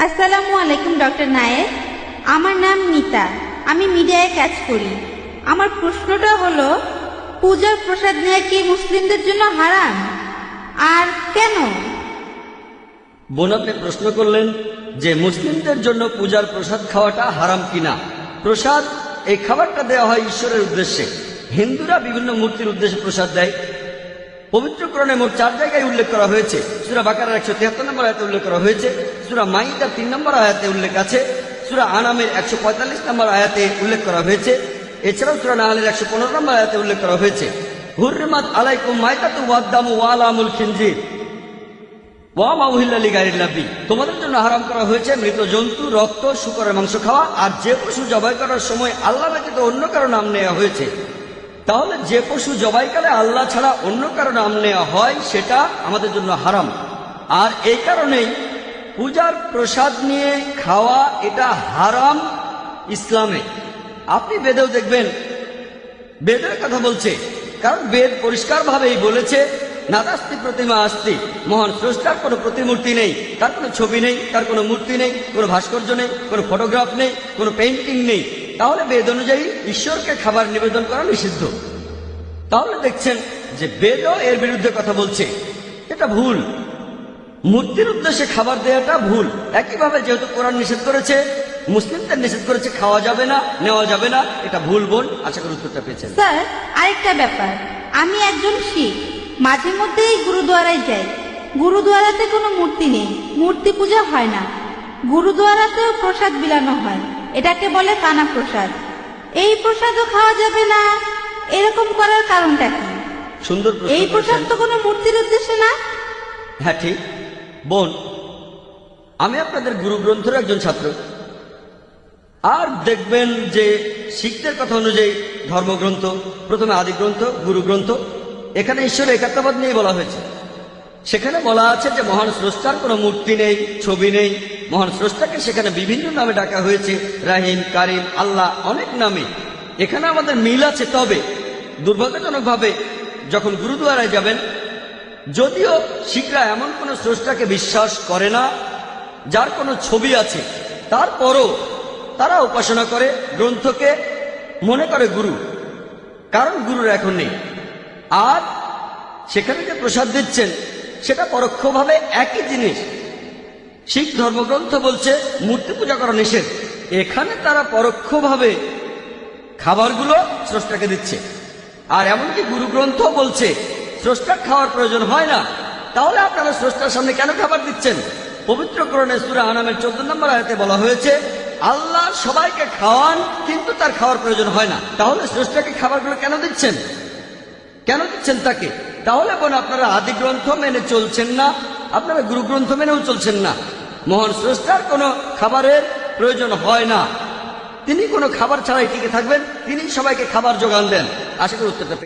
আসসালামু আলাইকুম ডক্টর নায়েক। আমার নাম মিতা, আমি মিডিয়ায় কাজ করি। আমার প্রশ্নটা হলো, পূজার প্রসাদ নেওয়া কি মুসলিমদের জন্য হারাম, আর কেন? বোন, আপনি প্রশ্ন করলেন যে মুসলিমদের জন্য পূজার প্রসাদ খাওয়াটা হারাম কিনা। প্রসাদ, এই খাবারটা দেওয়া হয় ঈশ্বরের উদ্দেশ্যে। হিন্দুরা বিভিন্ন মূর্তির উদ্দেশ্যে প্রসাদ দেয়। পবিত্র কোরআনে মোট 4 জায়গায় উল্লেখ করা হয়েছে। সূরা বাকারার 173 নম্বর আয়াতে উল্লেখ করা হয়েছে, সূরা মাইদার 3 নম্বর আয়াতে উল্লেখ আছে, সূরা আনামের 145 নম্বর আয়াতে উল্লেখ করা হয়েছে, এছাড়াও সূরা নাহলের 115 নম্বর আয়াতে উল্লেখ করা হয়েছে, হুররিমাত আলাইকুম মাইতাতু ওয়াদ-দামু ওয়া লাহমুল খিনজির ওয়া মা উহিল্লা লিগাইরিল্লাহ বিহি। তোমাদের জন্য হারাম করা হয়েছে মৃত জন্তু, রক্ত, শূকরের মাংস খাওয়া, আর যে পশু জবাই করার সময় আল্লাহ ব্যতীত অন্য কারো নাম নেওয়া হয়েছে। তাহলে যে পশু জবাইকালে আল্লাহ ছাড়া অন্য কারো নাম নেওয়া হয় সেটা আমাদের জন্য হারাম। আর এই কারণেই পূজার প্রসাদ নিয়ে খাওয়া এটা হারাম ইসলামে। আপনি বেদেও দেখবেন, বেদের কথা বলছে, কারণ বেদ পরিষ্কারভাবেই বলেছে নাদাস্তি প্রতিমা আস্তি, মহান স্রষ্টার কোনো প্রতিমূর্তি নেই, তার কোনো ছবি নেই, তার কোনো মূর্তি নেই, কোনো ভাস্কর্য নেই, কোনো ফটোগ্রাফ নেই, কোনো পেইন্টিং নেই। তাহলে বেদ অনুযায়ী ঈশ্বরকে খাবার নিবেদন করা নিষিদ্ধ। তাহলে দেখছেন যে বেদও এর বিরুদ্ধে কথা বলছে, এটা ভুল। মূর্তির উদ্দেশ্যে খাবার দেওয়াটা ভুল। একইভাবে যেহেতু কোরআন নিষেধ করেছে, মুসলিমদের নিষেধ করেছে খাওয়া যাবে না, নেওয়া যাবে না, এটা ভুল। বোন, আশা করি উত্তরটা পেয়েছেন। স্যার, আরেকটা ব্যাপার, আমি একজন শিখ, মাঝে মধ্যেই গুরুদুয়ারায় যাই। গুরুদুয়ারাতে কোনো মূর্তি নেই, মূর্তি পূজা হয় না। গুরুদুয়ারাতেও প্রসাদ বিলানো হয়, এটাকে বলে কানা প্রসাদ। এই প্রসাদও খাওয়া যাবে না, এরকম করার কারণটা কি? সুন্দর প্রশ্ন এই প্রসাদ করেছেন। তো কোনো মূর্তির উদ্দেশ্যে না। হ্যাঁ, ঠিক। বোন, আমি আপনাদের গুরু গ্রন্থের একজন ছাত্র। আর দেখবেন যে শিখদের কথা অনুযায়ী ধর্মগ্রন্থ, প্রথমে আদি গ্রন্থ, গুরু গ্রন্থ, এখানে ঈশ্বরের একাত্মবাদ নিয়ে বলা হয়েছে। সেখানে বলা আছে যে মহান স্রষ্টার কোনো মূর্তি নেই, ছবি নেই। মহান স্রষ্টাকে সেখানে বিভিন্ন নামে ডাকা হয়েছে, রাহিম, কারিম, আল্লাহ, অনেক নামে। এখানে আমাদের মিল আছে। তবে দুর্ভাগ্যজনকভাবে যখন গুরুদুয়ারায় যাবেন, যদিও শিখরা এমন কোন স্রষ্টাকে বিশ্বাস করে না যার কোনো ছবি আছে, তারপরও তারা উপাসনা করে গ্রন্থকে, মনে করে গুরু, কারণ গুরুর এখন নেই। আর সেখানে যে প্রসাদ দিচ্ছেন সেটা পরোক্ষভাবে একই জিনিস। শিখ ধর্মগ্রন্থ বলছে মূর্তি পূজা করা নিষেধ, এখানে তারা পরোক্ষভাবে খাবারগুলো স্রষ্টাকে দিচ্ছে। আর এমনকি গুরু গ্রন্থ বলছে স্রষ্টার খাওয়ার প্রয়োজন হয় না। তাহলে আপনারা স্রষ্টার সামনে কেন খাবার দিচ্ছেন? পবিত্র কোরআনে সূরা আনামের 14 নম্বর আয়াতে বলা হয়েছে আল্লাহ সবাইকে খাওয়ান, কিন্তু তার খাওয়ার প্রয়োজন হয় না। তাহলে স্রষ্টাকে খাবারগুলো কেন দিচ্ছেন? কেন দিচ্ছেন তাকে? তাহলে বোন, আপনারা আদি গ্রন্থ মেনে চলছেন না, আপনারা গুরু গ্রন্থ মেনেও চলছেন না। মহান স্রষ্টার কোনো খাবারের প্রয়োজন হয় না, তিনি কোনো খাবার ছাড়াই টিকে থাকবেন, তিনি সবাইকে খাবার যোগান দেন। আশা করি উত্তরটা